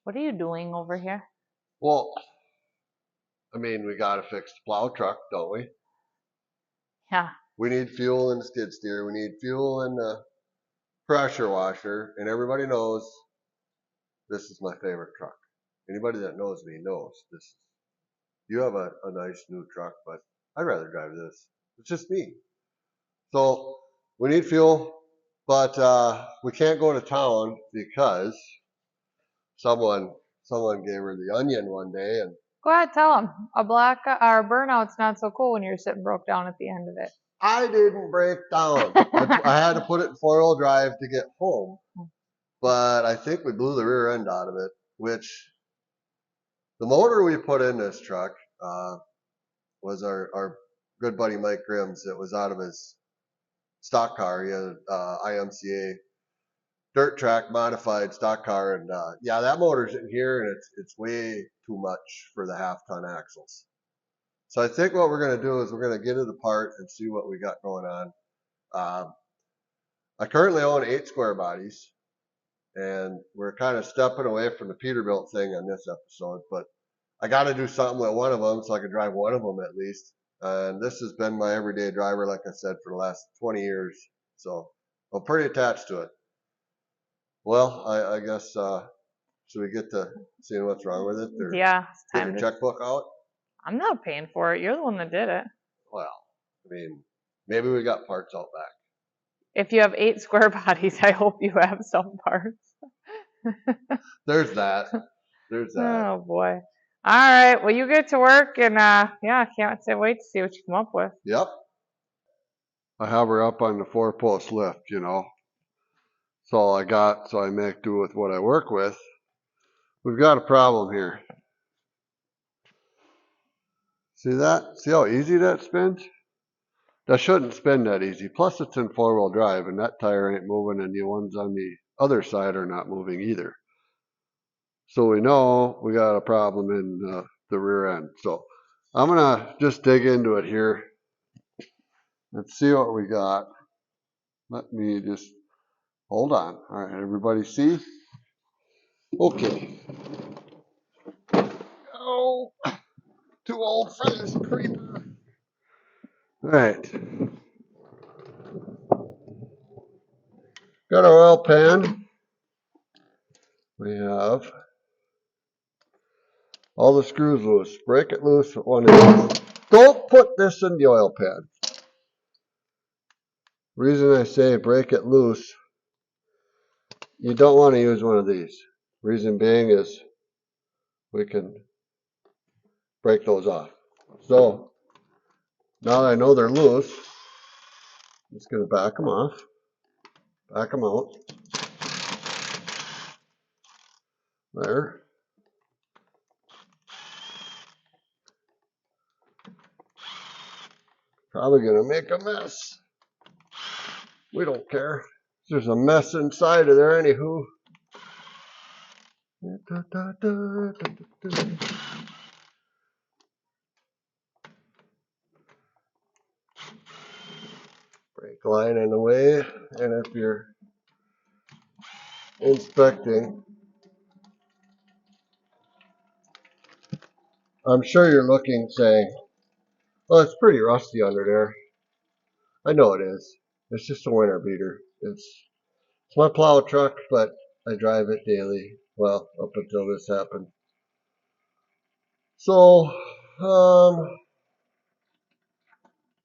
What are you doing over here? Well, I mean, we got to fix the plow truck, don't we? Yeah. We need fuel in the skid steer. We need fuel in the pressure washer. And everybody knows this is my favorite truck. Anybody that knows me knows this. You have a nice new truck, but I'd rather drive this. It's just me. So we need fuel, but we can't go to town because someone someone gave her the onion one day, and Go ahead, tell them. A black or a burnout's not so cool when you're sitting broke down at the end of it. I didn't break down. I had to put it in 4-wheel drive to get home, but I think we blew the rear end out of it, which the motor we put in this truck was our good buddy Mike Grimm's. It was out of his stock car. He had an IMCA dirt track modified stock car, and yeah, that motor's in here, and it's way too much for the half-ton axles. So I think what we're going to do is we're going to get it apart and see what we got going on. I currently own 8 square bodies, and we're kind of stepping away from the Peterbilt thing on this episode, but I got to do something with one of them so I can drive one of them at least. And this has been my everyday driver, like I said, for the last 20 years. So I'm pretty attached to it. Well, I guess, should we get to seeing what's wrong with it? Or Yeah, it's get time your to. checkbook out? I'm not paying for it. You're the one that did it. Well, I mean, maybe we got parts out back. If you have 8 square bodies, I hope you have some parts. There's that. There's that. Oh boy. All right. Well, you get to work, and yeah, I can't wait to see what you come up with. Yep. I have her up on the 4-post lift, you know. That's all I got, so I make do with what I work with. We've got a problem here. See that? See how easy that spins? That shouldn't spin that easy. Plus, it's in 4-wheel drive, and that tire ain't moving, and the ones on the other side are not moving either. So we know we got a problem in the rear end. So I'm going to just dig into it here and see what we got. Let me just hold on. All right, everybody see? Okay. Oh, too old for this creeper. All right. Got our oil pan. We have all the screws loose. Break it loose with one of these. Don't put this in the oil pan. Reason I say break it loose, you don't want to use one of these. Reason being is we can break those off. So now that I know they're loose, I'm just going to back them off. Back them out. There. Probably going to make a mess. We don't care. There's a mess inside of there anywho. Brake line in the way, and if you're inspecting, I'm sure you're looking saying, well, it's pretty rusty under there. I know it is. It's just a winter beater. It's my plow truck, but I drive it daily. Well, up until this happened. So, I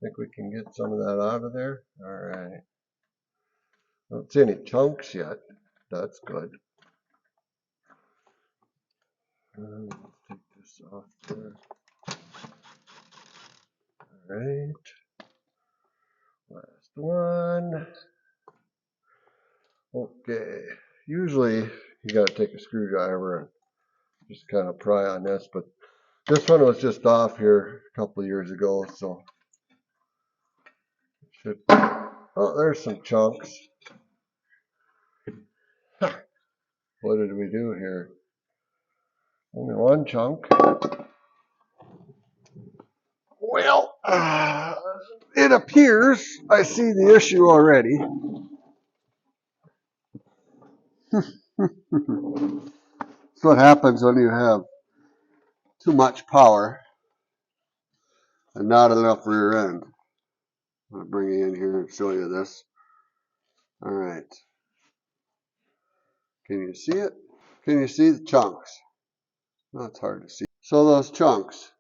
think we can get some of that out of there. All right. Don't see any chunks yet. That's good. Take this off there. All right. Last one. Okay. Usually you got to take a screwdriver and just kind of pry on this, but this one was just off here a couple of years ago, so it should. Oh, there's some chunks. What did we do here? Only one chunk. Well, it appears I see the issue already. That's what happens when you have too much power and not enough rear end. I'm going to bring you in here and show you this. All right. Can you see it? Can you see the chunks? No, it's hard to see. So those chunks,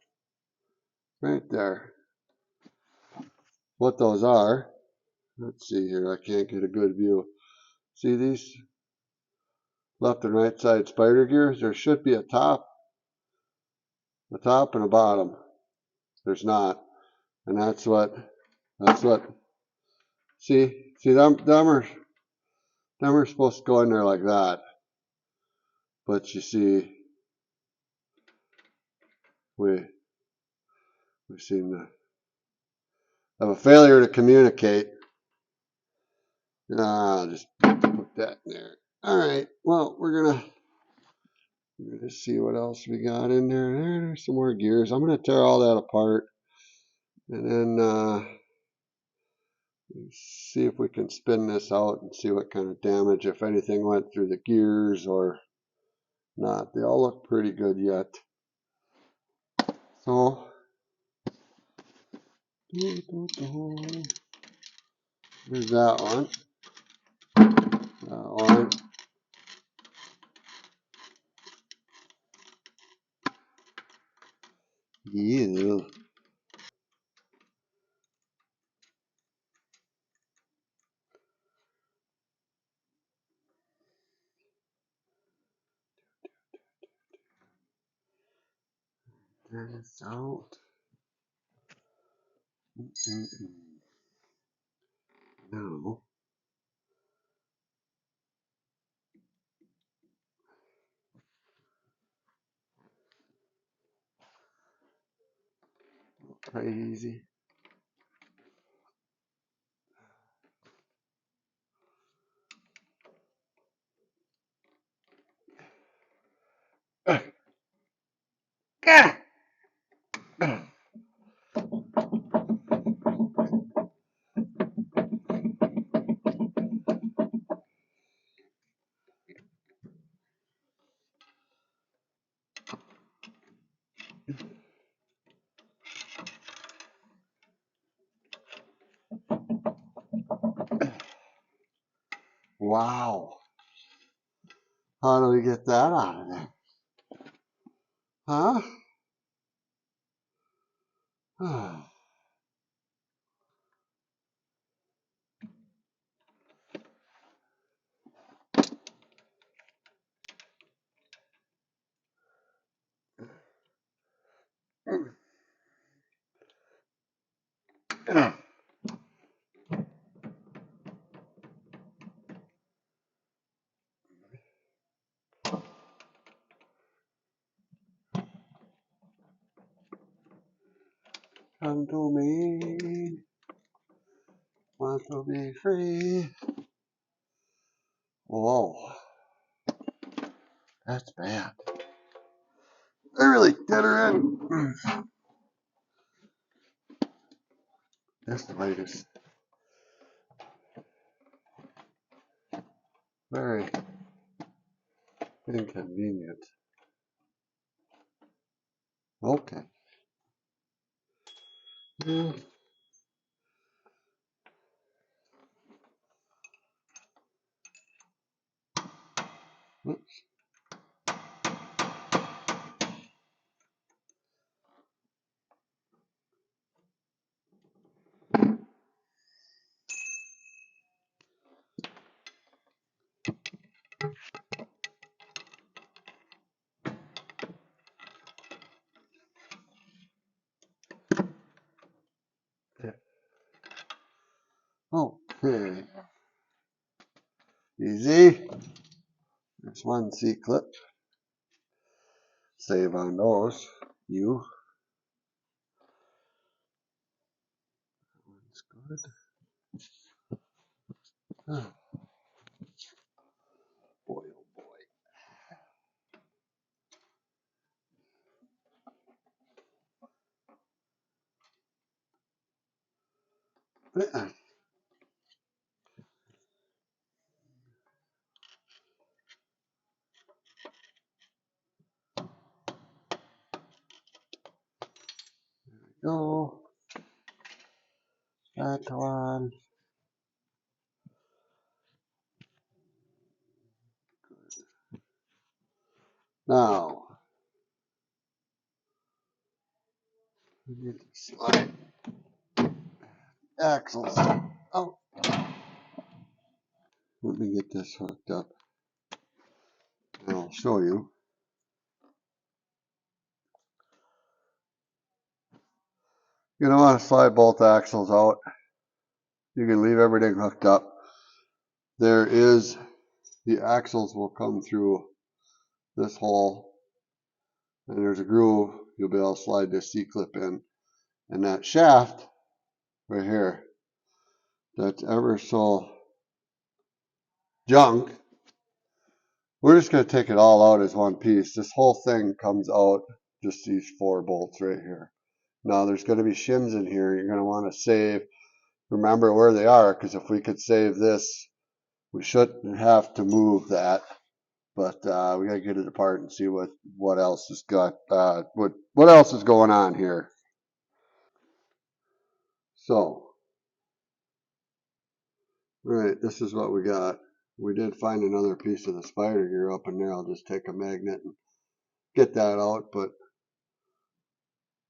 right there, what those are, let's see here, I can't get a good view. See these left and right side spider gears? There should be a top and a bottom. There's not. And that's what, see them are supposed to go in there like that. But you see, we seem to have a failure to communicate. I'll just put that in there. All right. Well, we're gonna see what else we got in there. There's some more gears. I'm gonna tear all that apart and then see if we can spin this out and see what kind of damage, if anything, went through the gears or not. They all look pretty good yet. So there's that one. That one. Yeah. This out. No. Crazy. Wow. How do we get that out of there? Huh? Come to me. Want to be free. Whoa. That's bad. I really did her in. This light is very inconvenient. Okay. Oops. Okay. Easy. There's one C-clip. Save on those. You. That's good. Oh, boy, oh boy. go. That one. Now, we need to slide axles. Oh, let me get this hooked up. And I'll show you. You're gonna want to slide both axles out. You can leave everything hooked up. The axles will come through this hole, and there's a groove. You'll be able to slide this C-clip in. And that shaft right here, that's ever so junk, we're just going to take it all out as one piece. This whole thing comes out, just these 4 bolts right here. Now there's going to be shims in here. You're going to want to remember where they are, because if we could save this, we shouldn't have to move that. But we got to get it apart and see what else has got, what else is going on here. So, right, this is what we got. We did find another piece of the spider gear up in there. I'll just take a magnet and get that out, but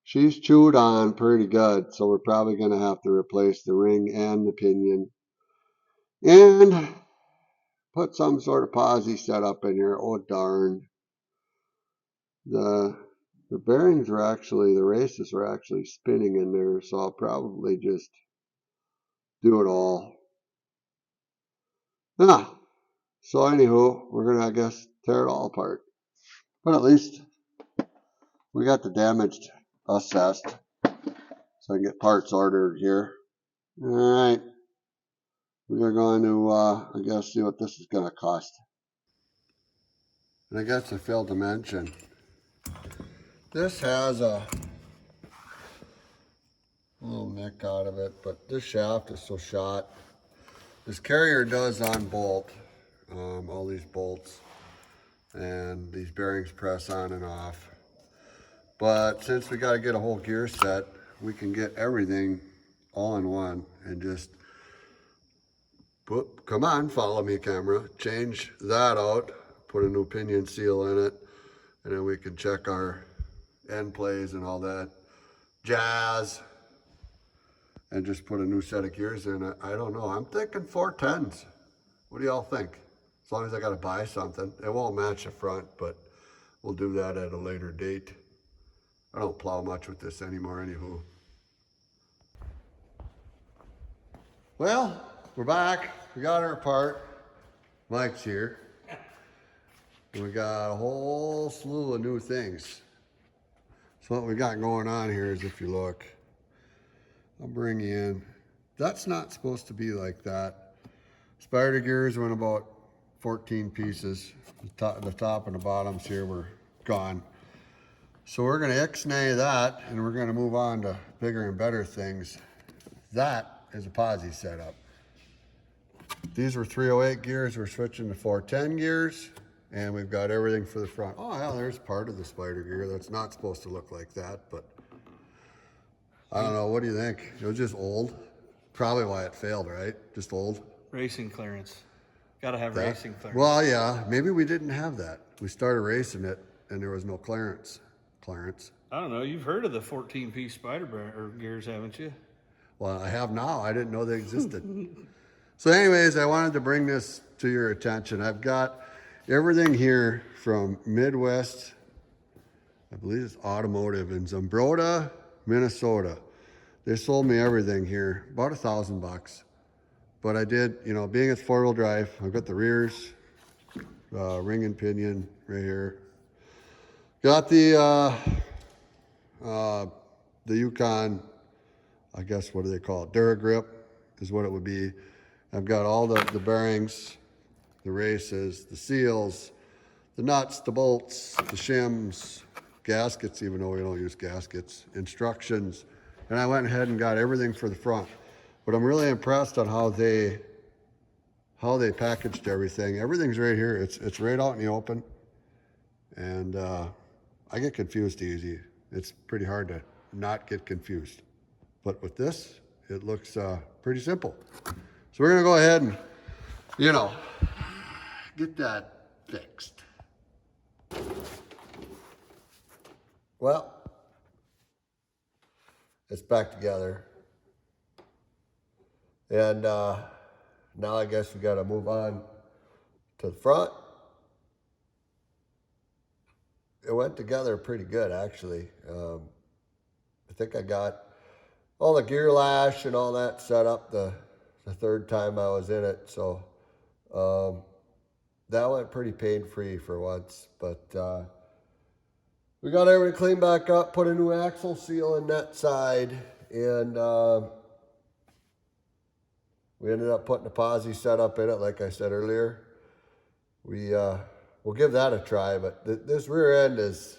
she's chewed on pretty good, so we're probably going to have to replace the ring and the pinion and put some sort of posi setup in here. Oh darn. The bearings were actually, the races were actually spinning in there, so I'll probably just do it all. So anywho, we're going to, I guess, tear it all apart. But at least we got the damage assessed, so I can get parts ordered here. Alright, we are going to, I guess, see what this is going to cost. And I guess I failed to mention, this has a little nick out of it, but this shaft is so shot. This carrier does unbolt all these bolts, and these bearings press on and off. But since we got to get a whole gear set, we can get everything all in one and just come on, follow me, camera. Change that out, put a new pinion seal in it, and then we can check our end plays and all that jazz, and just put a new set of gears in it. I don't know. I'm thinking 410s. What do y'all think? As long as I got to buy something. It won't match the front, but we'll do that at a later date. I don't plow much with this anymore, anywho. Well, we're back. We got our part. Mike's here. And we got a whole slew of new things. So what we got going on here is, if you look, I'll bring you in. That's not supposed to be like that. Spider gears went about 14 pieces. The top and the bottoms here were gone. So we're going to ixnay that, and we're going to move on to bigger and better things. That is a posi setup. These were 308 gears. We're switching to 410 gears, and we've got everything for the front. Oh yeah, there's part of the spider gear that's not supposed to look like that, but I don't know. What do you think? It was just old. Probably why it failed, right? Just old. Racing clearance. Got to have racing clearance. Well, yeah, maybe we didn't have that. We started racing it, and there was no clearance. I don't know. You've heard of the 14-piece spider gears, haven't you? Well, I have now. I didn't know they existed. So anyways, I wanted to bring this to your attention. I've got everything here from Midwest, I believe it's Automotive, in Zumbrota, Minnesota. They sold me everything here, about $1,000. But I did, being it's 4-wheel drive, I've got the rears, ring and pinion right here. Got the Yukon, I guess, what do they call it? Duragrip is what it would be. I've got all the bearings, the races, the seals, the nuts, the bolts, the shims, gaskets, even though we don't use gaskets, instructions. And I went ahead and got everything for the front. But I'm really impressed on how they packaged everything. Everything's right here. It's right out in the open. And I get confused easy. It's pretty hard to not get confused. But with this, it looks pretty simple. So we're gonna go ahead and, you know, get that fixed. Well, it's back together. And now I guess we gotta move on to the front. It went together pretty good, actually. I think I got all the gear lash and all that set up the third time I was in it. So that went pretty pain-free for once. But we got everything cleaned back up, put a new axle seal in that side, and we ended up putting a posi setup in it, like I said earlier. We'll give that a try, but this rear end it's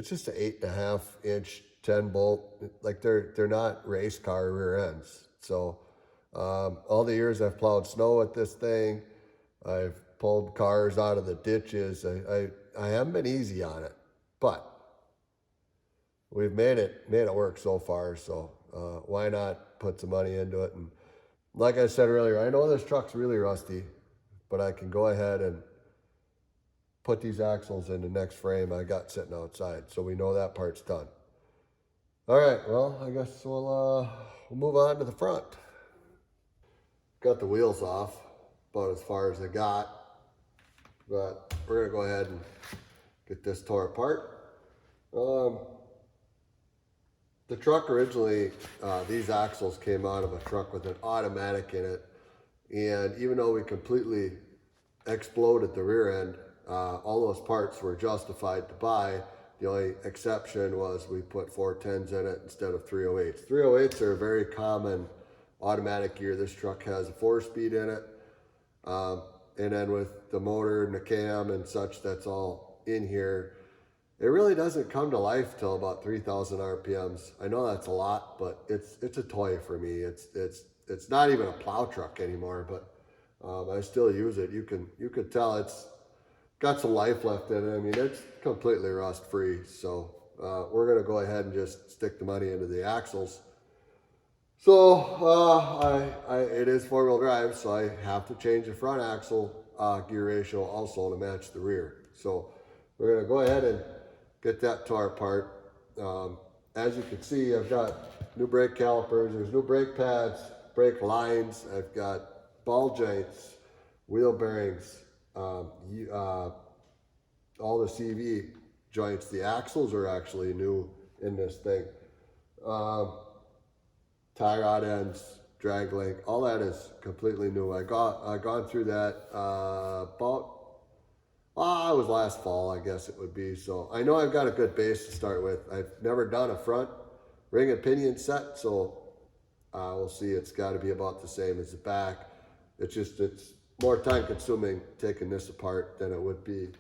just an 8.5 inch 10 bolt. Like they're not race car rear ends. So all the years I've plowed snow with this thing, I've pulled cars out of the ditches. I haven't been easy on it, but we've made it work so far. So why not put some money into it? And like I said earlier, I know this truck's really rusty, but I can go ahead and put these axles in the next frame I got sitting outside. So we know that part's done. All right, well, I guess we'll move on to the front. Got the wheels off, about as far as I got, but we're gonna go ahead and get this tore apart. The truck originally, these axles came out of a truck with an automatic in it, and even though we completely exploded the rear end, all those parts were justified to buy. The only exception was we put 410s in it instead of 308s. 308s are a very common automatic gear. This truck has a 4-speed in it. And then with the motor and the cam and such that's all in here, it really doesn't come to life till about 3,000 RPMs. I know that's a lot, but it's a toy for me. It's not even a plow truck anymore, but I still use it. You can tell it's got some life left in it. I mean, it's completely rust free. So we're gonna go ahead and just stick the money into the axles. So it is 4-wheel drive, so I have to change the front axle gear ratio also to match the rear. So we're gonna go ahead and get that tore apart. As you can see, I've got new brake calipers, there's new brake pads, brake lines, I've got ball joints, wheel bearings, all the CV joints. The axles are actually new in this thing. Tie rod ends, drag link, all that is completely new. I gone through that it was last fall, I guess it would be. So I know I've got a good base to start with. I've never done a front ring and pinion set, so we'll see. It's got to be about the same as the back. It's more time consuming taking this apart than it would be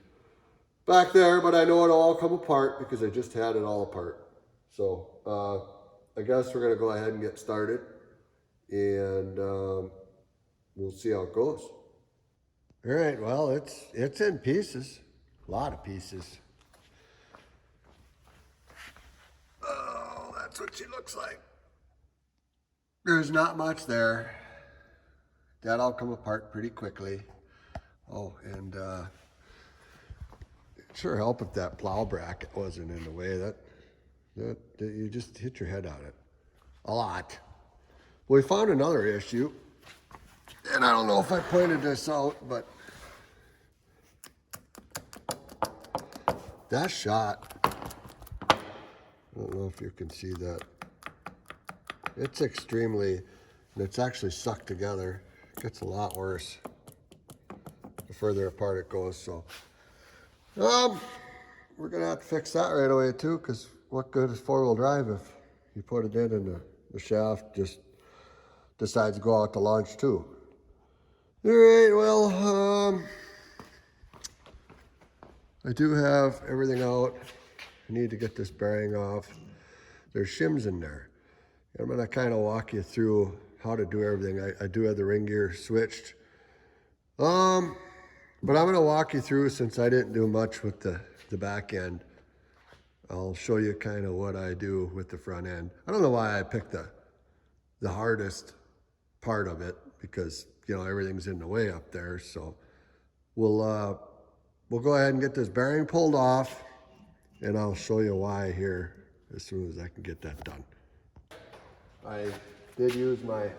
back there, but I know it'll all come apart because I just had it all apart. So I guess we're gonna go ahead and get started, and we'll see how it goes. All right, well, it's in pieces, a lot of pieces. Oh, that's what she looks like. There's not much there. That'll come apart pretty quickly. Oh, and it sure help if that plow bracket wasn't in the way. That you just hit your head on it a lot. We found another issue, and I don't know if I pointed this out, but that shot, I don't know if you can see that. It's extremely, and it's actually sucked together. It gets a lot worse the further apart it goes. So we're gonna have to fix that right away too, because what good is 4-wheel drive if you put it in and the shaft just decides to go out to lunch too. All right, well, I do have everything out. I need to get this bearing off. There's shims in there. I'm gonna kind of walk you through how to do everything. I do have the ring gear switched. But I'm gonna walk you through, since I didn't do much with the back end. I'll show you kind of what I do with the front end. I don't know why I picked the hardest part of it, because you know everything's in the way up there. So we'll go ahead and get this bearing pulled off, and I'll show you why here as soon as I can get that done. I did use my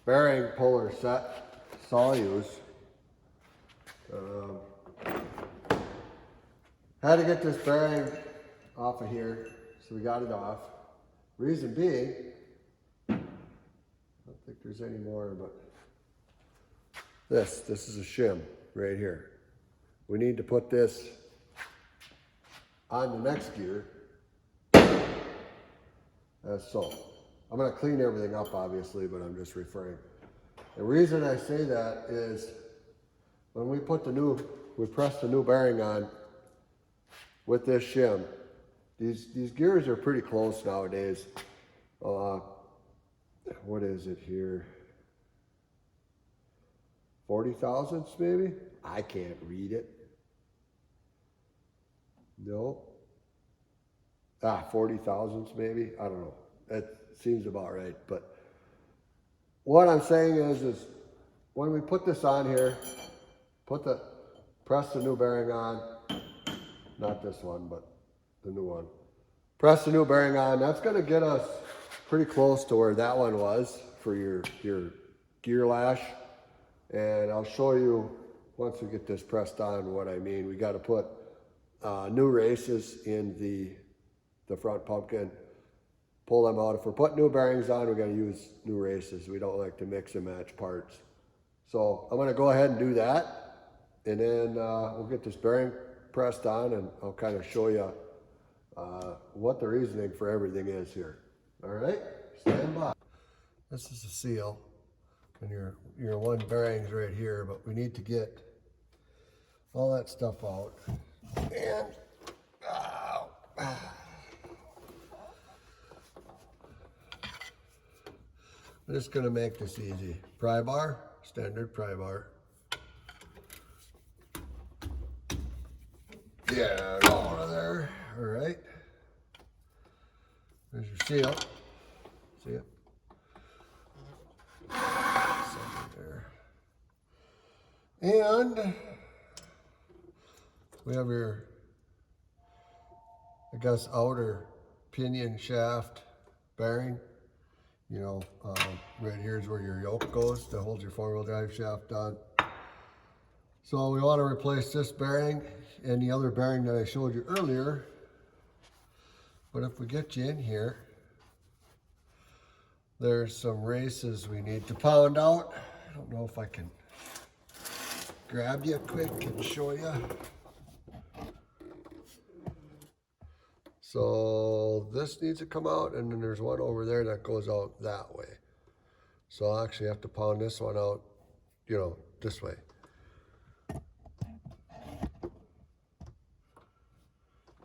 bearing puller set, saw use. Had to get this bearing off of here, so we got it off. Reason being, I don't think there's any more, but this is a shim right here. We need to put this on the next gear, as so. I'm gonna clean everything up obviously, but I'm just referring. The reason I say that is when we press the new bearing on with this shim, these gears are pretty close nowadays. What is it here? 40 thousandths maybe? I can't read it. No. 40 thousandths maybe? I don't know. That seems about right. But what I'm saying is when we put this on here, press the new bearing on, not this one, but the new one. Press the new bearing on. That's going to get us pretty close to where that one was for your gear lash. And I'll show you once we get this pressed on what I mean. We got to put new races in the front pumpkin, pull them out. If we're putting new bearings on, we got to use new races. We don't like to mix and match parts. So I'm going to go ahead and do that, and then we'll get this bearing pressed on, and I'll kind of show you what the reasoning for everything is here. All right, stand by. This is a seal, and your one bearing's right here, but we need to get all that stuff out. And I'm just going to make this easy. Pry bar, standard pry bar. Yeah, go over there. All right. There's your seal. See it? There. And we have your, I guess, outer pinion shaft bearing. You know, right here is where your yoke goes that holds your four-wheel drive shaft on. So we want to replace this bearing and the other bearing that I showed you earlier. But if we get you in here, there's some races we need to pound out. I don't know if I can grab you quick and show you. So this needs to come out, and then there's one over there that goes out that way. So I'll actually have to pound this one out, you know, this way.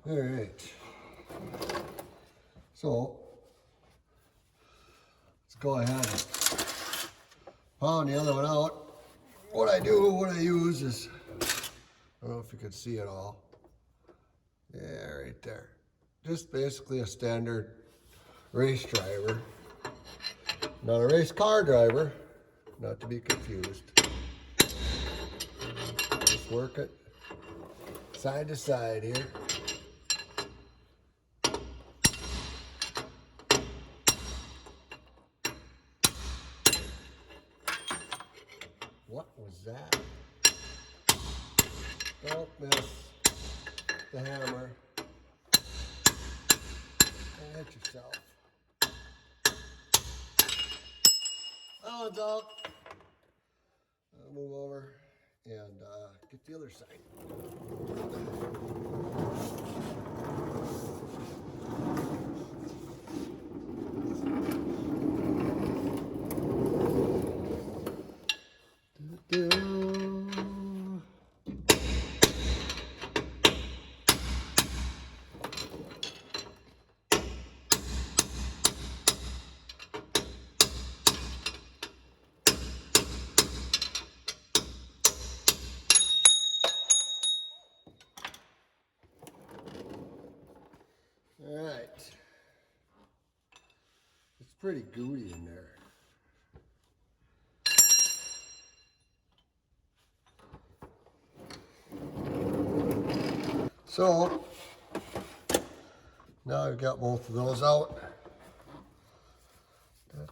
All right. So let's go ahead and pound the other one out. What I use is, I don't know if you can see it all. Yeah, right there. Just basically a standard race driver. Not a race car driver, not to be confused. Just work it side to side here. What was that? Don't miss the hammer. And hit yourself. Oh, it's out. I'll move over and get the other side. All right. It's pretty gooey in there. So now I've got both of those out. I'm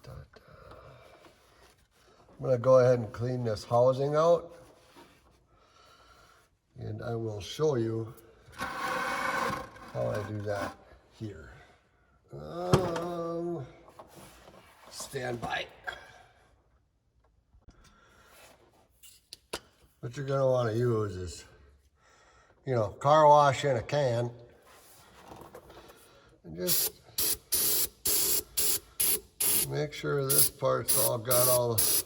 going to go ahead and clean this housing out, and I will show you how I do that here. Stand by. What you're going to want to use is, you know, car wash in a can, and just make sure this part's all got all the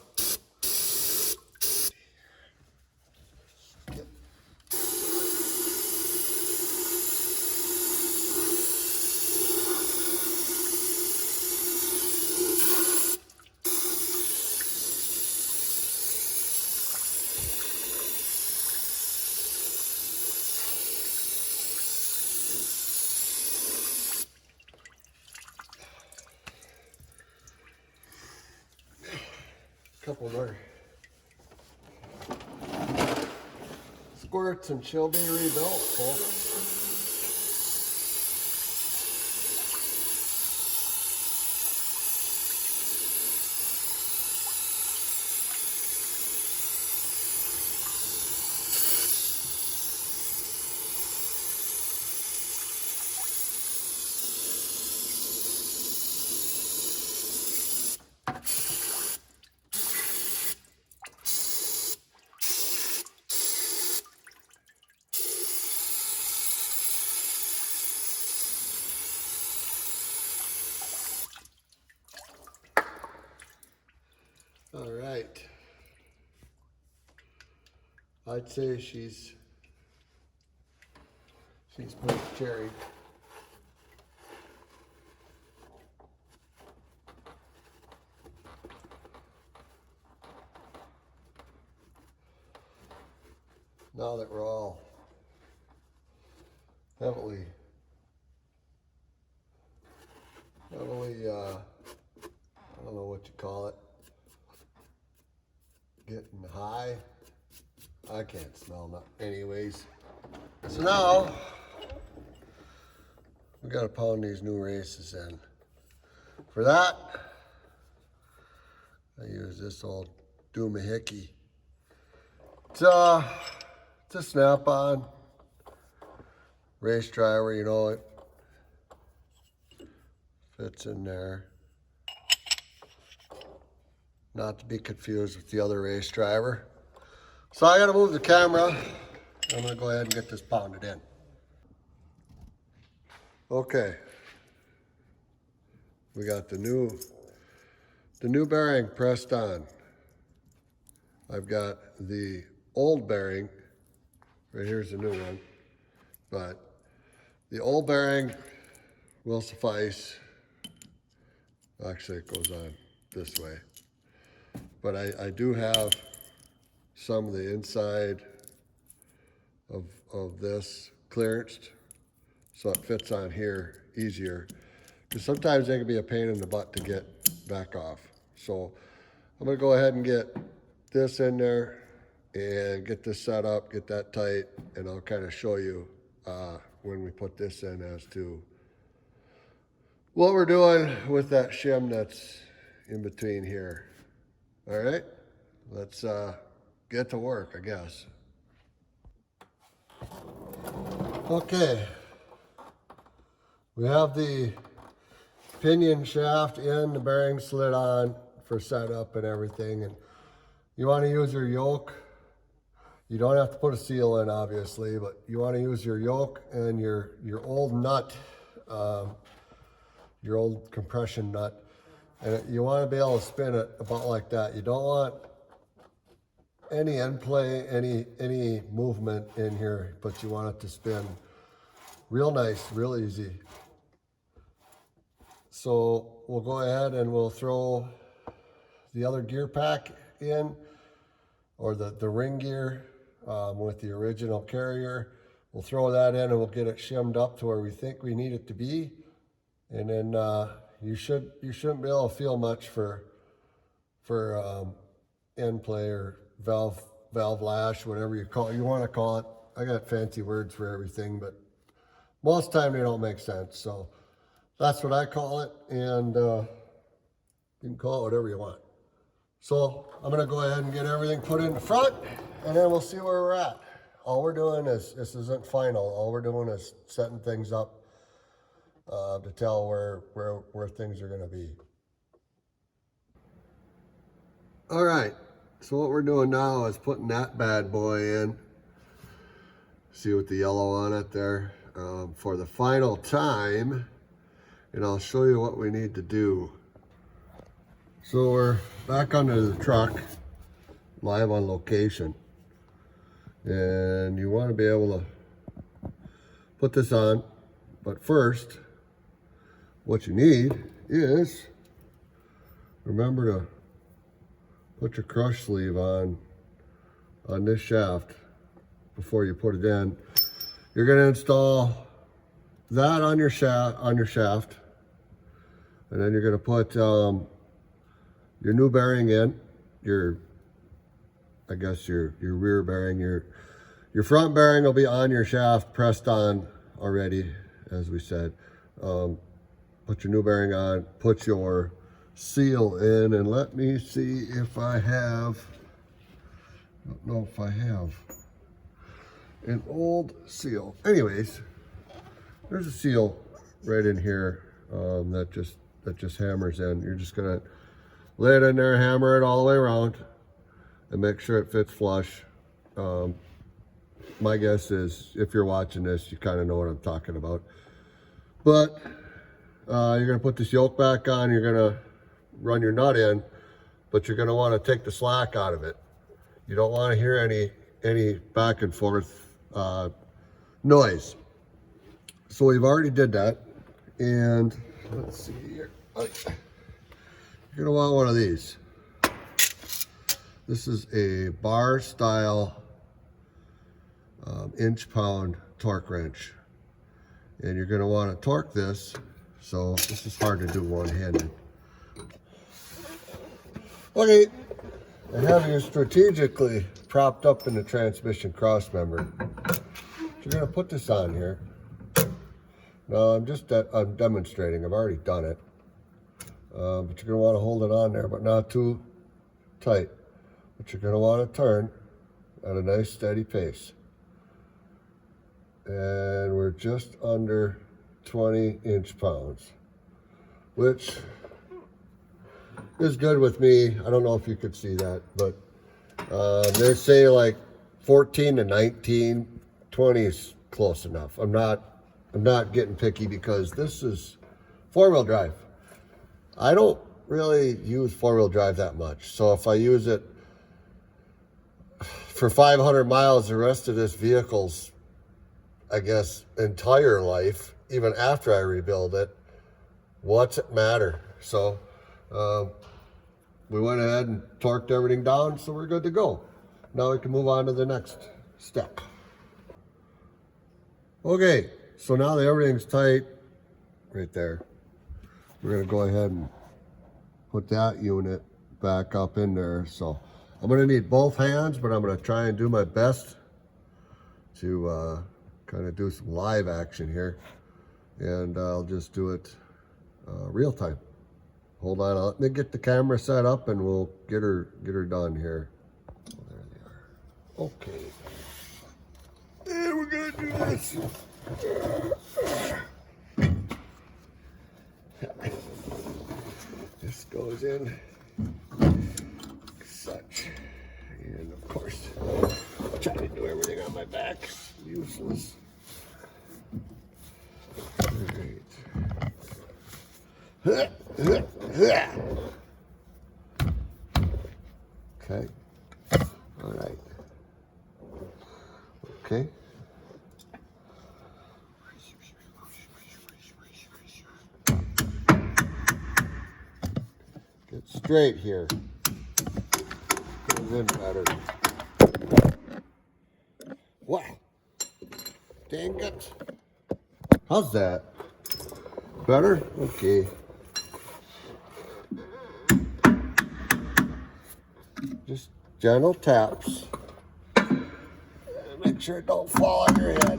couple more squirts and she'll be rebuilt, folks. All right. I'd say she's pretty cherry. Now that we're all heavily I don't know what you call it, getting high. I can't smell nothing anyways. So now we gotta pound these new races in. For that, I use this old doohickey. It's a snap-on race driver, you know, it fits in there. Not to be confused with the other race driver. So I gotta move the camera. I'm gonna go ahead and get this pounded in. Okay. We got the new bearing pressed on. I've got the old bearing, right here's the new one, but the old bearing will suffice. Actually, it goes on this way. But I do have some of the inside of this clearanced, so it fits on here easier. Because sometimes they can be a pain in the butt to get back off. So I'm gonna go ahead and get this in there and get this set up, get that tight, and I'll kind of show you when we put this in as to what we're doing with that shim that's in between here. All right, let's get to work, I guess. Okay, we have the pinion shaft in, the bearing slid on for setup and everything, and you want to use your yoke. You don't have to put a seal in, obviously, but you want to use your yoke and your old nut, your old compression nut, and you want to be able to spin it about like that. You don't want any end play, any movement in here, but you want it to spin real nice, real easy. So we'll go ahead and we'll throw the other gear pack in, or the ring gear with the original carrier. We'll throw that in and we'll get it shimmed up to where we think we need it to be. And then you shouldn't be able to feel much for end play or valve lash, whatever you want to call it. I got fancy words for everything, but most time they don't make sense. So that's what I call it, and you can call it whatever you want. So I'm gonna go ahead and get everything put in the front, and then we'll see where we're at. All we're doing is, this isn't final, all we're doing is setting things up to tell where things are gonna be. All right, so what we're doing now is putting that bad boy in. See with the yellow on it there, for the final time, and I'll show you what we need to do. So we're back under the truck, live on location, and you want to be able to put this on, but first what you need is, remember to put your crush sleeve on this shaft before you put it in. You're going to install that on your shaft, and then you're going to put your new bearing in, your rear bearing. Your front bearing will be on your shaft, pressed on already, as we said. Put your new bearing on, put your seal in, and let me see if I have, I don't know if I have an old seal. Anyways, there's a seal right in here that just hammers in. You're just gonna lay it in there, hammer it all the way around, and make sure it fits flush. My guess is, if you're watching this, you kind of know what I'm talking about. But you're gonna put this yoke back on, you're gonna run your nut in, but you're gonna wanna take the slack out of it. You don't wanna hear any back and forth noise. So we've already did that, and let's see here. You're gonna want one of these. This is a bar style inch-pound torque wrench, and you're gonna want to torque this. So this is hard to do one-handed. Okay, and having it strategically propped up in the transmission cross member, you're gonna put this on here. Now I'm demonstrating. I've already done it. But you're going to want to hold it on there, but not too tight. But you're going to want to turn at a nice steady pace. And we're just under 20 inch-pounds, which is good with me. I don't know if you could see that, but they say like 14 to 19, 20 is close enough. I'm not getting picky because this is four-wheel drive. I don't really use four-wheel drive that much. So if I use it for 500 miles, the rest of this vehicle's, I guess, entire life, even after I rebuild it, what's it matter? So we went ahead and torqued everything down, so we're good to go. Now we can move on to the next step. Okay, so now that everything's tight, right there, we're gonna go ahead and put that unit back up in there. So I'm gonna need both hands, but I'm gonna try and do my best to kind of do some live action here, and I'll just do it real time. Hold on, let me get the camera set up and we'll get her done here. Oh, there they are. Okay. And we're gonna do this. This goes in such, and of course, try to do everything on my back. Useless. All right. Okay. All right. Okay. Get straight here. Goes in better. Wow. Dang it. How's that? Better? Okay. Just gentle taps. Make sure it don't fall on your head.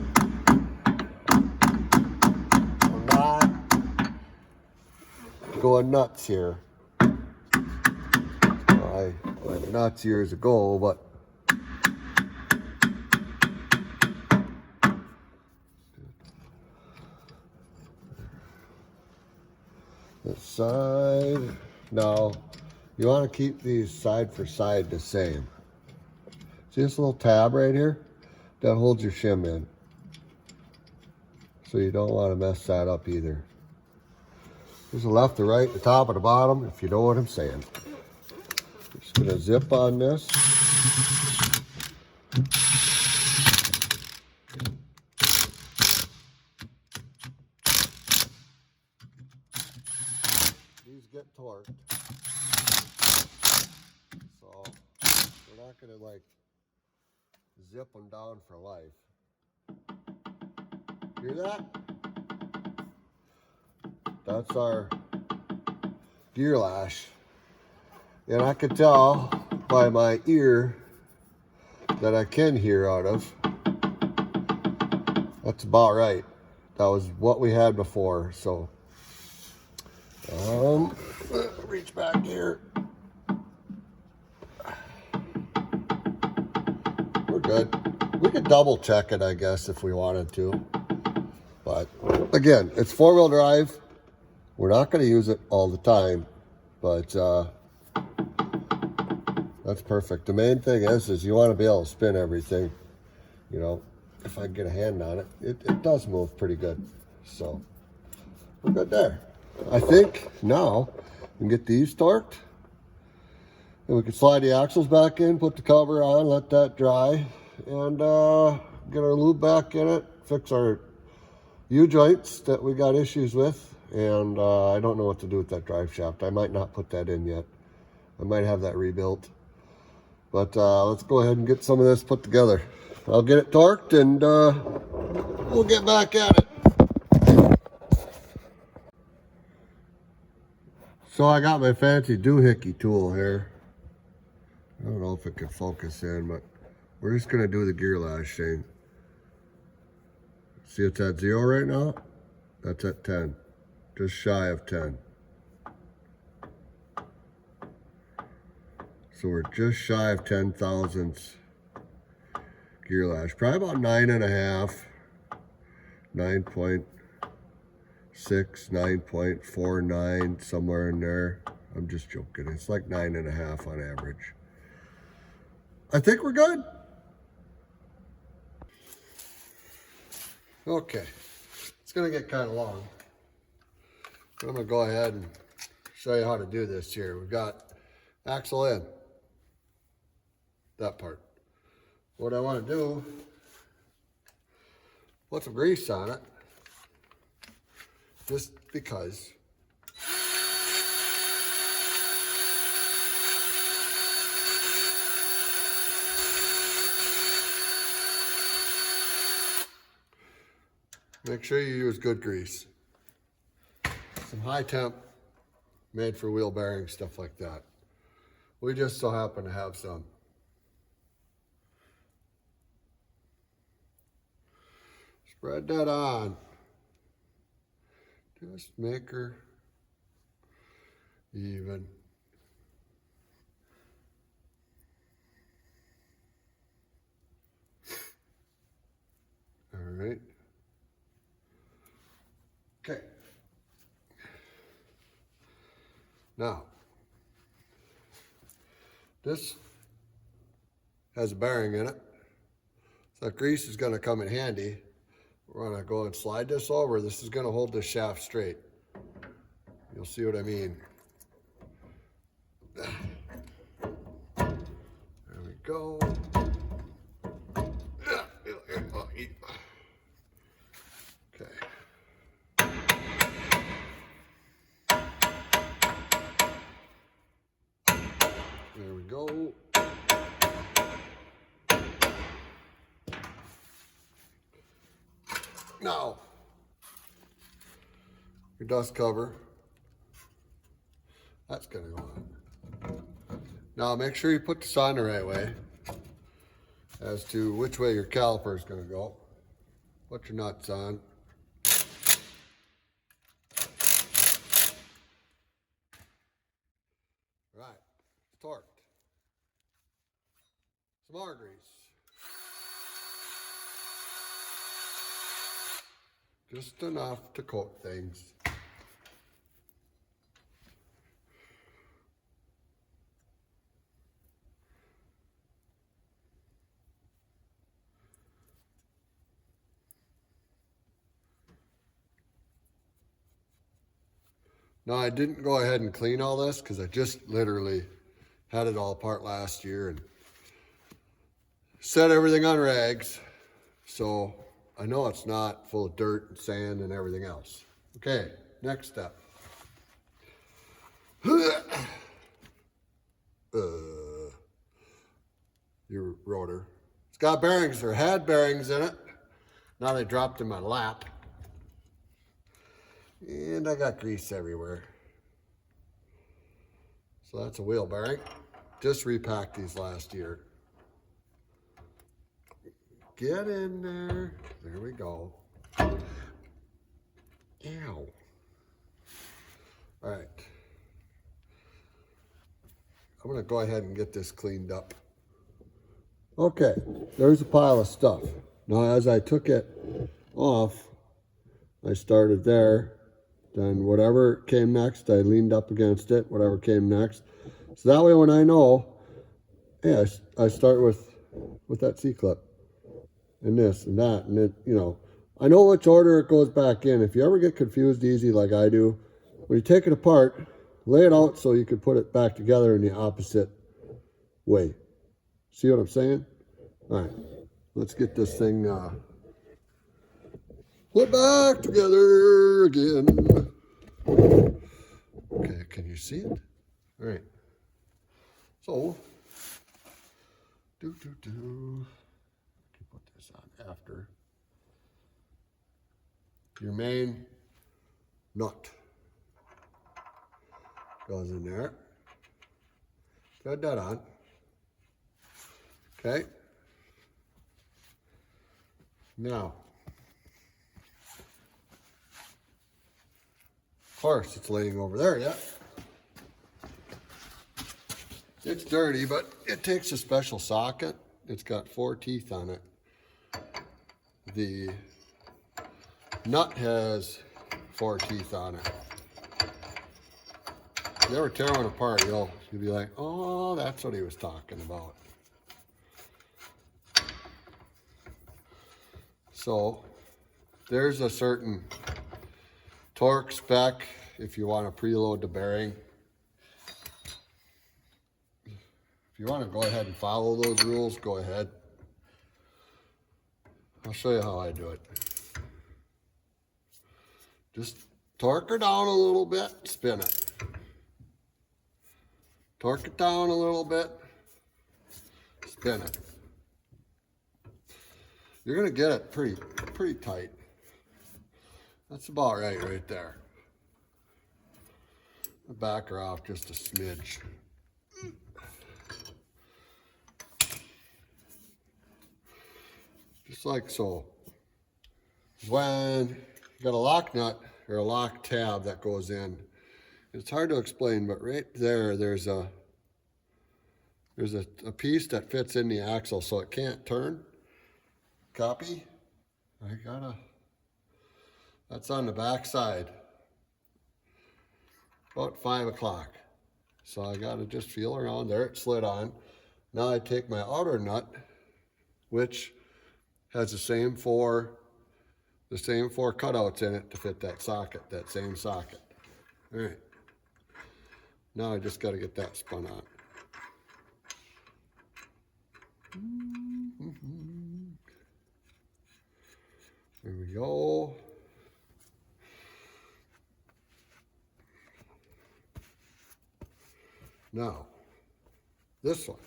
We're not going nuts here. I went nuts years ago, but this side. Now, you want to keep these side for side the same. See this little tab right here? That holds your shim in. So you don't want to mess that up either. There's the left, the right, the top, and the bottom, if you know what I'm saying. Just gonna zip on this. These get torqued. So we're not gonna like zip them down for life. Hear that? That's our gear lash. And I can tell by my ear that I can hear out of. That's about right. That was what we had before. So reach back here. We're good. We could double check it, I guess, if we wanted to. But again, it's four-wheel drive. We're not going to use it all the time, but that's perfect. The main thing is you want to be able to spin everything. You know, if I can get a hand on it, it does move pretty good. So we're good there. I think now we can get these torqued. And we can slide the axles back in, put the cover on, let that dry, and get our lube back in it, fix our U-joints that we got issues with, and I don't know what to do with that drive shaft. I might not put that in yet. I might have that rebuilt. But let's go ahead and get some of this put together. I'll get it torqued and we'll get back at it. So I got my fancy doohickey tool here. I don't know if it can focus in, but we're just gonna do the gear lash thing. See it's at 0 right now? That's at 10, just shy of 10. So we're just shy of 10 thousandths gear lash. Probably about 9.5, 9.6, 9.49, somewhere in there. I'm just joking. It's like 9.5 on average. I think we're good. Okay, it's gonna get kind of long. I'm gonna go ahead and show you how to do this here. We've got axle in, that part. What I want to do, put some grease on it, just because. Make sure you use good grease. Some high temp, made for wheel bearings, stuff like that. We just so happen to have some. Spread that on. Just make her even. All right. Okay. Now, this has a bearing in it. So that grease is going to come in handy. We're going to go and slide this over. This is going to hold this shaft straight. You'll see what I mean. There we go. Okay. There we go. Now, your dust cover. That's gonna go on. Now make sure you put this on the right way as to which way your caliper is gonna go. Put your nuts on. Right, it's torqued. Some more grease. Just enough to coat things. Now I didn't go ahead and clean all this because I just literally had it all apart last year and set everything on rags. So I know it's not full of dirt and sand and everything else. Okay, next step. Your rotor. It's got bearings, or had bearings in it. Now they dropped in my lap. And I got grease everywhere. So that's a wheel bearing. Just repacked these last year. Get in there. There we go. Ow. All right. I'm going to go ahead and get this cleaned up. Okay, there's a pile of stuff. Now as I took it off, I started there. Then whatever came next, I leaned up against it, whatever came next. So that way when I know, yeah, I start with that C-clip. And this and that, and it, you know, I know which order it goes back in. If you ever get confused easy like I do, when you take it apart, lay it out so you can put it back together in the opposite way. See what I'm saying? All right, let's get this thing put back together again. Okay, can you see it? All right. So, put this on after. Your main nut goes in there. Got that on. Okay. Now, of course, it's laying over there yet. It's dirty, but it takes a special socket. It's got 4 teeth on it. The nut has 4 teeth on it. If you ever tear one apart, you'll be like, oh, that's what he was talking about. So there's a certain torque spec if you want to preload the bearing. If you want to go ahead and follow those rules, go ahead. I'll show you how I do it. Just torque her down a little bit, spin it. Torque it down a little bit, spin it. You're going to get it pretty tight. That's about right there. I'll back her off just a smidge. Just like so. When you got a lock nut or a lock tab that goes in, it's hard to explain, but right there, there's a piece that fits in the axle so it can't turn. Copy? That's on the back side. About 5 o'clock. So I gotta just feel around there, it slid on. Now I take my outer nut, which has the same four cutouts in it to fit that socket, that same socket. All right. Now I just gotta get that spun on. There we go. Now, this one,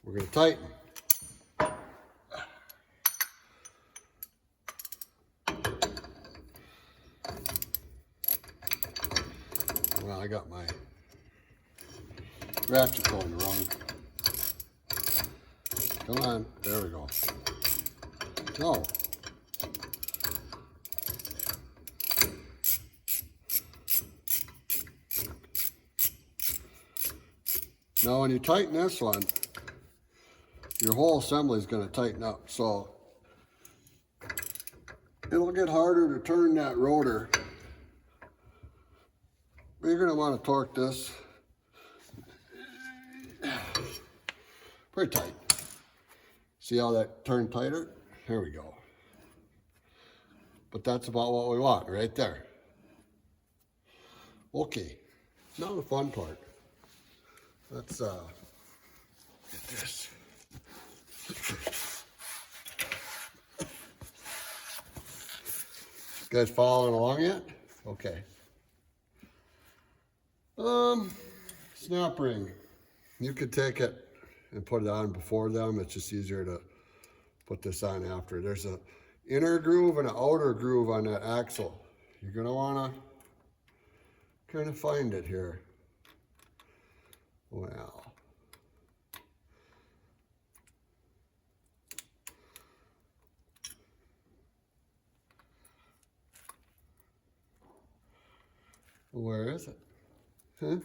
we're going to tighten. Well, I got my ratchet going wrong. Come on, there we go. No. Now when you tighten this one, your whole assembly is going to tighten up. So it'll get harder to turn that rotor. You're going to want to torque this pretty tight. See how that turned tighter? Here we go. But that's about what we want right there. Okay, now the fun part. Let's get this. You guys following along yet? Okay. Snap ring. You could take it and put it on before them. It's just easier to put this on after. There's an inner groove and an outer groove on that axle. You're gonna wanna kind of find it here. Well. Where is it? Huh?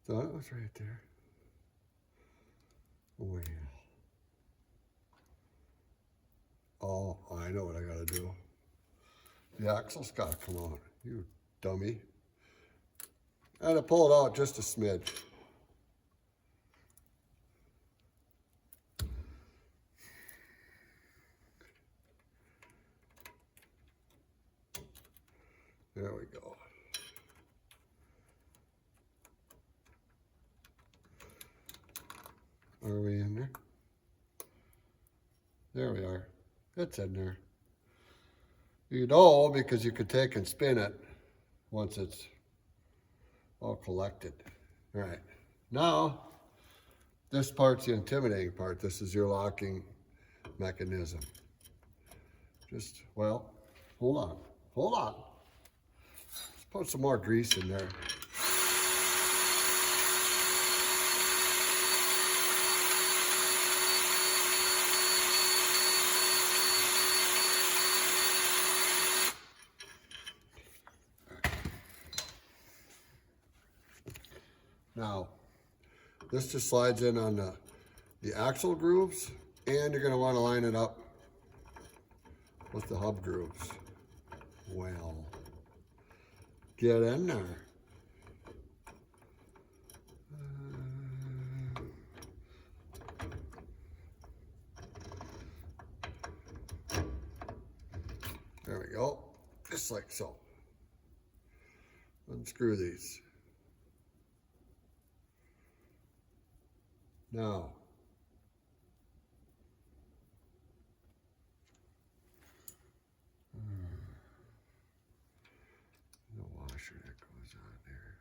Thought it was right there. Well. Oh, I know what I gotta do. The axle's gotta come out, you dummy. I had to pull it out just a smidge. There we go. Are we in there? There we are. It's in there. You know, because you could take and spin it once it's all collected. All right. Now, this part's the intimidating part. This is your locking mechanism. Just, well, hold on. Hold on. Let's put some more grease in there. Now, this just slides in on the axle grooves, and you're going to want to line it up with the hub grooves. Well, get in there. There we go, just like so. Unscrew these. Now, the washer that goes on there.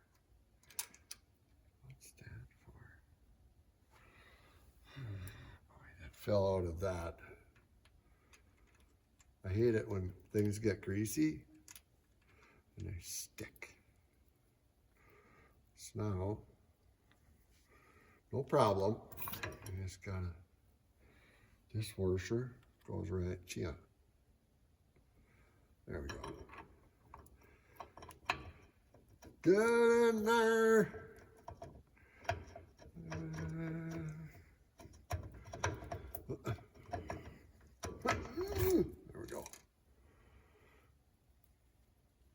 What's that for? Boy, that fell out of that. I hate it when things get greasy and they stick. So now, no problem. You just gotta, this washer goes right here. There we go. Get in there. There we go.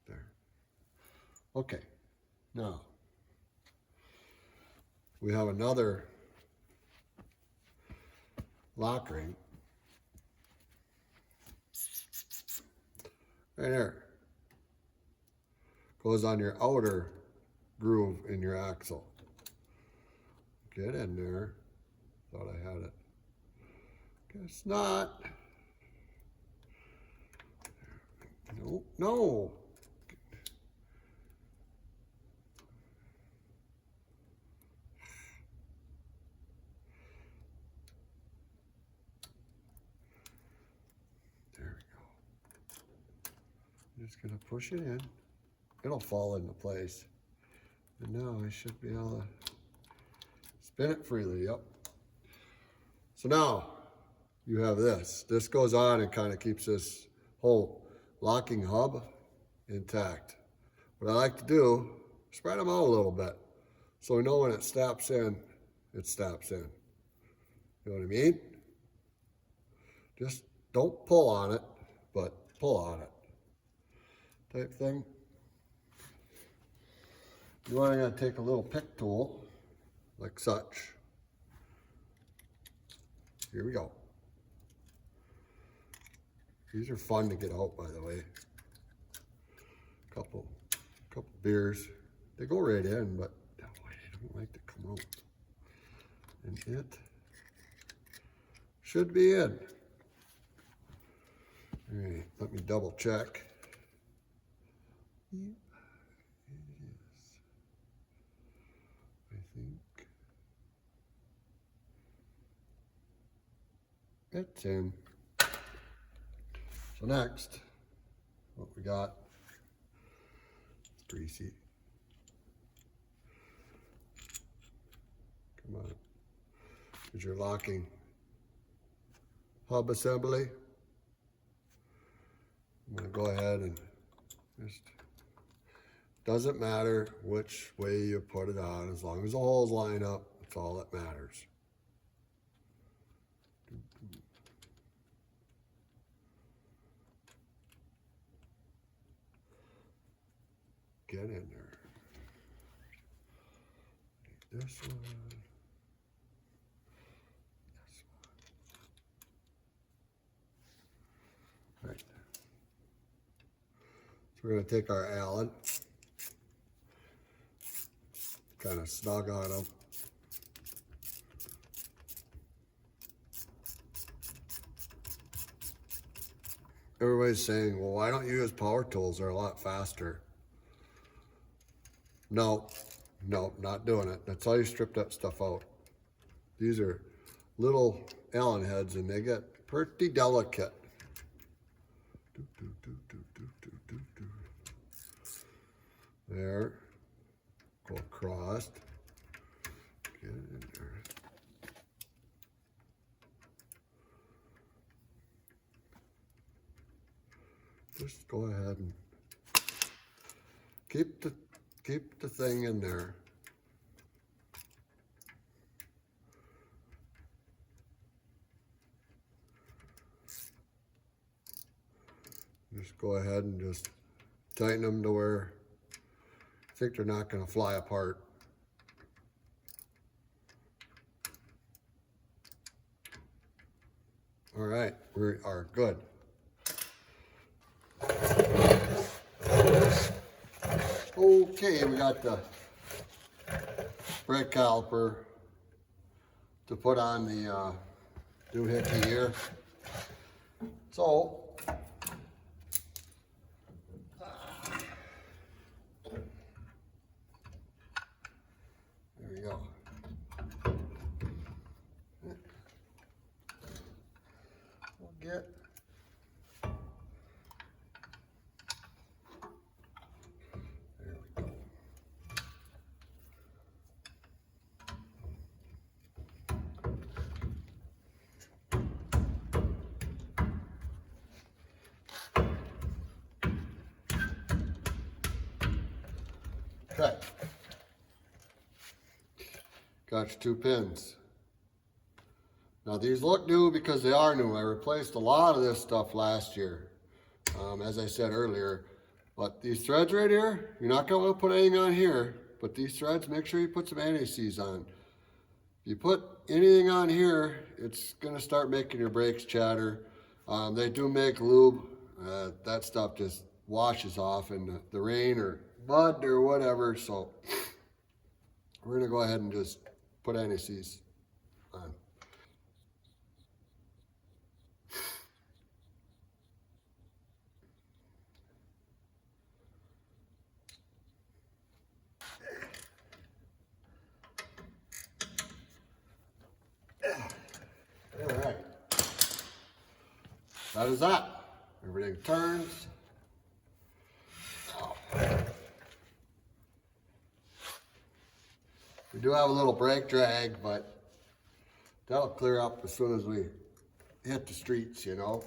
There. Okay. Now, we have another lock ring right there. Goes on your outer groove in your axle. Get in there. Thought I had it. Guess not. No, no. just gonna push it in. It'll fall into place. And now I should be able to spin it freely, yep. So now you have this. This goes on and kind of keeps this whole locking hub intact. What I like to do, spread them out a little bit. So we know when it snaps in, it snaps in. You know what I mean? Just don't pull on it, but pull on it. Type thing. You want to take a little pick tool, like such. Here we go. These are fun to get out, by the way. Couple beers. They go right in, but oh, I don't like to come out. And it should be in. All right, let me double check. Yep, it is. I think it's in. So next, what we got, greasy. Come on, is your locking hub assembly. I'm gonna go ahead and just, doesn't matter which way you put it on, as long as the holes line up, that's all that matters. Get in there. This one. This one. Right. So we're going to take our Allen, kind of snug on them. Everybody's saying, well, why don't you use power tools? They're a lot faster. No, not doing it. That's how you strip that stuff out. These are little Allen heads and they get pretty delicate. There, go across, get it in there. Just go ahead and keep the thing in there. Just go ahead and just tighten them to where I think they're not going to fly apart. All right, we are good. Okay, we got the brake caliper to put on the doohickey here. So, there we go. We'll get okay. Got your 2 pins. Now these look new because they are new. I replaced a lot of this stuff last year, as I said earlier. But these threads right here, you're not going to put anything on here, but these threads, make sure you put some anti-seize on. If you put anything on here, it's going to start making your brakes chatter. They do make lube. That stuff just washes off in the rain or mud or whatever. So we're going to go ahead and just put anti-seize on. All right. That is that. Everything turns. We do have a little brake drag, but that'll clear up as soon as we hit the streets, you know.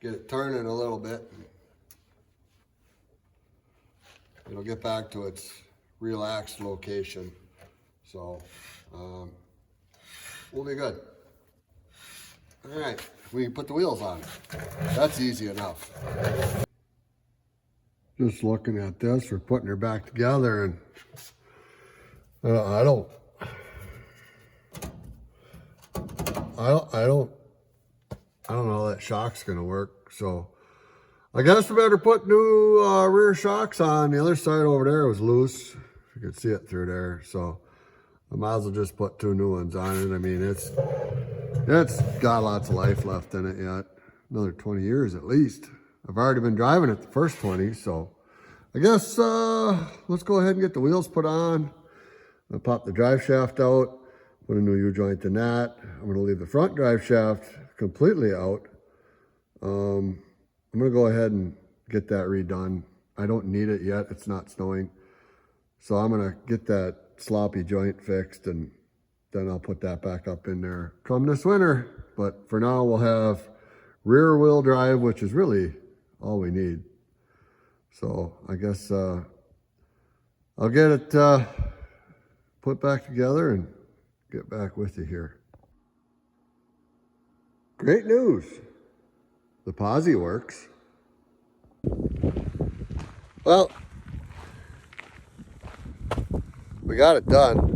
Get it turning a little bit. It'll get back to its relaxed location. So, we'll be good. All right, we can put the wheels on. That's easy enough. Just looking at this, we're putting her back together, and I don't know how that shock's gonna work. So I guess we better put new rear shocks on. The other side over there was loose. You could see it through there. So I might as well just put 2 new ones on it. I mean, it's got lots of life left in it yet. Another 20 years at least. I've already been driving it the first 20, so I guess let's go ahead and get the wheels put on. I'll pop the drive shaft out, put a new U-joint in that. I'm going to leave the front drive shaft completely out. I'm going to go ahead and get that redone. I don't need it yet. It's not snowing. So I'm going to get that sloppy joint fixed, and then I'll put that back up in there come this winter. But for now, we'll have rear wheel drive, which is really all we need. So I guess I'll get it put back together and get back with you here. Great news. The posi works. Well, we got it done.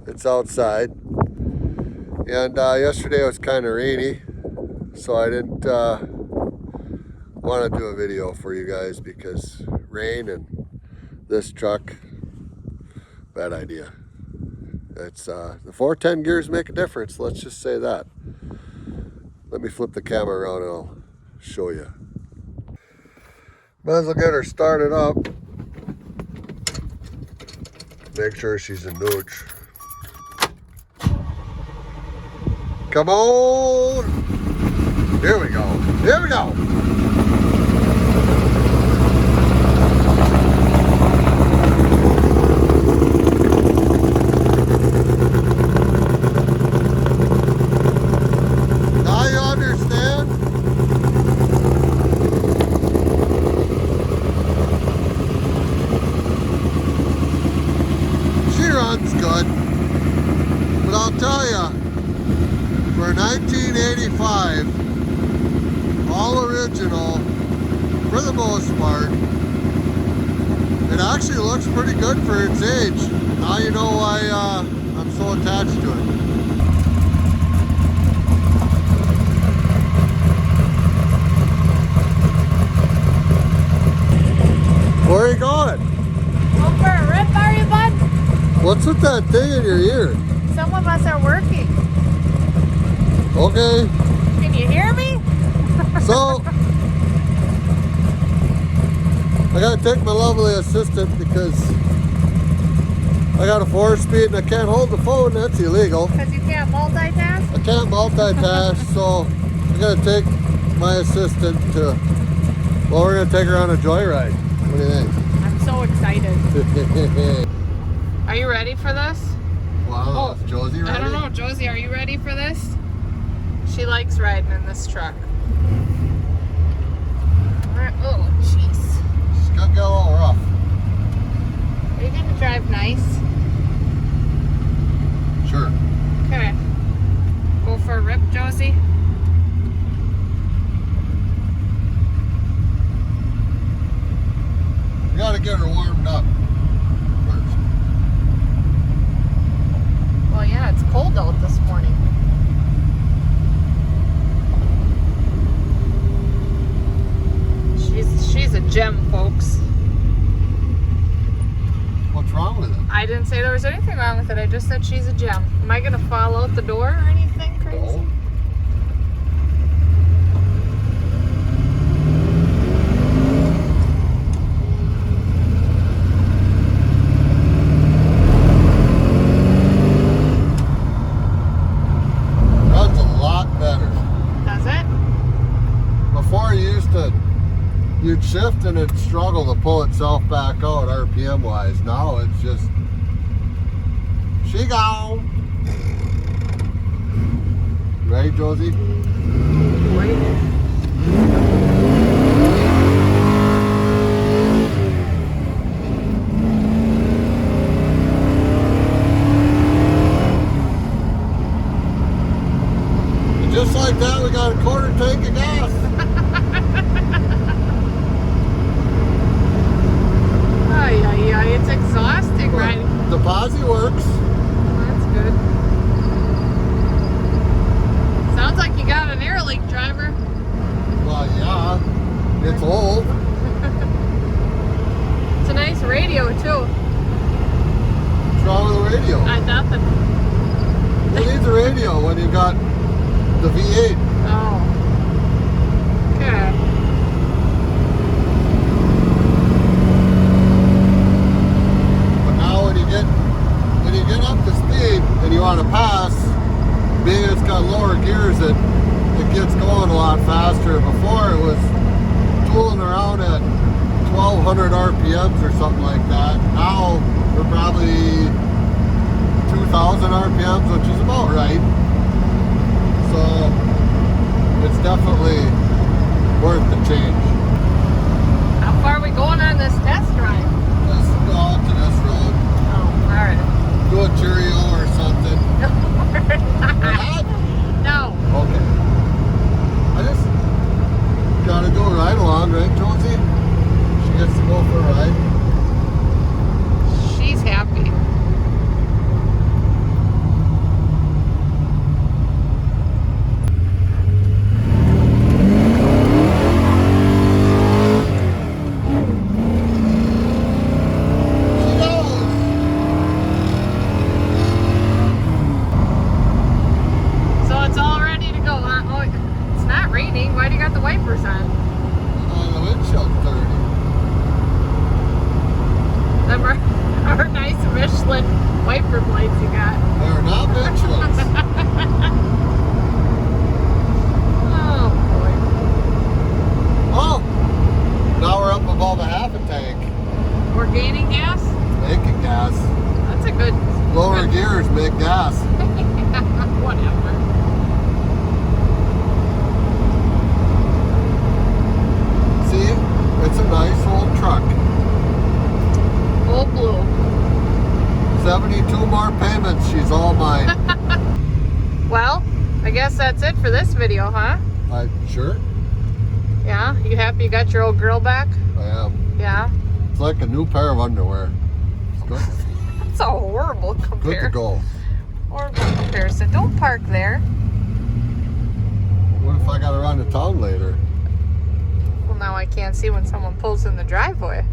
It's outside. And yesterday it was kind of rainy, so I didn't want to do a video for you guys because rain and this truck, bad idea. It's the 410 gears make a difference, let's just say that. Let me flip the camera around and I'll show you. Might as well get her started up. Make sure she's in nooch. Come on! Here we go. Here we go! Now you understand? She runs good. But I'll tell you, for 1985, all original, for the most part, it actually looks pretty good for its age. Now you know why I'm so attached to it. Where are you going? Go for a rip, are you, bud? What's with that thing in your ear? Some of us are working. Okay. Can you hear me? So, I gotta take my lovely assistant because I got a 4-speed and I can't hold the phone. That's illegal. Because you can't multitask? I can't multitask, so I gotta take my assistant to, well, we're gonna take her on a joyride. What do you think? I'm so excited. Are you ready for this? Wow, is Josie ready? I don't know. Josie, are you ready for this? She likes riding in this truck. Oh, jeez. She's gonna get a little rough. Are you gonna drive nice? Sure. Okay. Go for a rip, Josie. We gotta get her warmed up first. Well, yeah, it's cold out this morning. She's a gem, folks. What's wrong with it? I didn't say there was anything wrong with it. I just said she's a gem. Am I gonna fall out the door or anything crazy? No. Runs a lot better. Does it? Before you'd shift and it'd struggle to pull itself back out RPM wise. Now it's just go. Ready, Josie? And just like that, we got a quarter tank of gas. Ay, it's exhausting, right? The posi works. That's good. Sounds like you got an Airlink driver. Well, yeah, it's old. It's a nice radio, too. What's wrong with the radio? Nothing. Who needs a radio when you've got the V8? Oh. Okay. But now when you get up to speed and you want to pass, being it's got lower gears, it gets going a lot faster. Before it was tooling around at 1200 RPMs or something like that. Now we're probably 2000 RPMs, which is about right. So it's definitely worth the change. How far are we going on this test drive? Let's go out to this road. Oh, alright. Do a Cheerio or something. What? No. Okay. I just gotta go right along, right, Jonesy? She gets to go for a ride. She's happy. She knows. So it's all ready to go. Oh, it's not raining. Why do you got the wipers on? The windshield's dirty. Them are nice Michelin wiper blades you got. They're not Michelin's. Oh, boy. Oh! Now we're up above a half a tank. We're gaining gas? Making gas. That's a good... Lower gears make gas. Whatever. See? It's a nice old truck. Full blue. 72 more payments, she's all mine. Well, I guess that's it for this video, huh? Sure? Yeah? You happy you got your old girl back? I am. Yeah? It's like a new pair of underwear. It's good. That's a horrible Good to comparison. go. Horrible comparison. Don't park there. What if I gotta run to town later? Well, now I can't see when someone pulls in the driveway.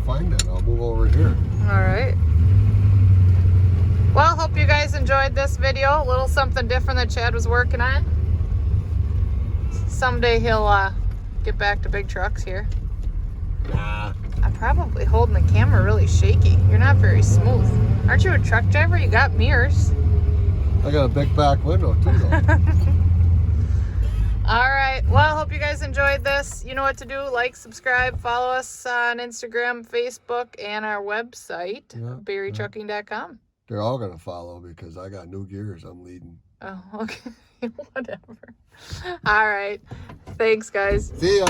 Fine then, I'll move over here. Alright. Well, hope you guys enjoyed this video. A little something different that Chad was working on. Someday he'll get back to big trucks here. Nah. I'm probably holding the camera really shaky. You're not very smooth. Aren't you a truck driver? You got mirrors. I got a big back window too though. Alright, well, hope you guys enjoyed this. You know what to do. Like, subscribe, follow us on Instagram, Facebook, and our website, berrytrucking.com. They're all gonna follow because I got new gears I'm leading. Oh, okay. Whatever. Alright. Thanks, guys. See ya.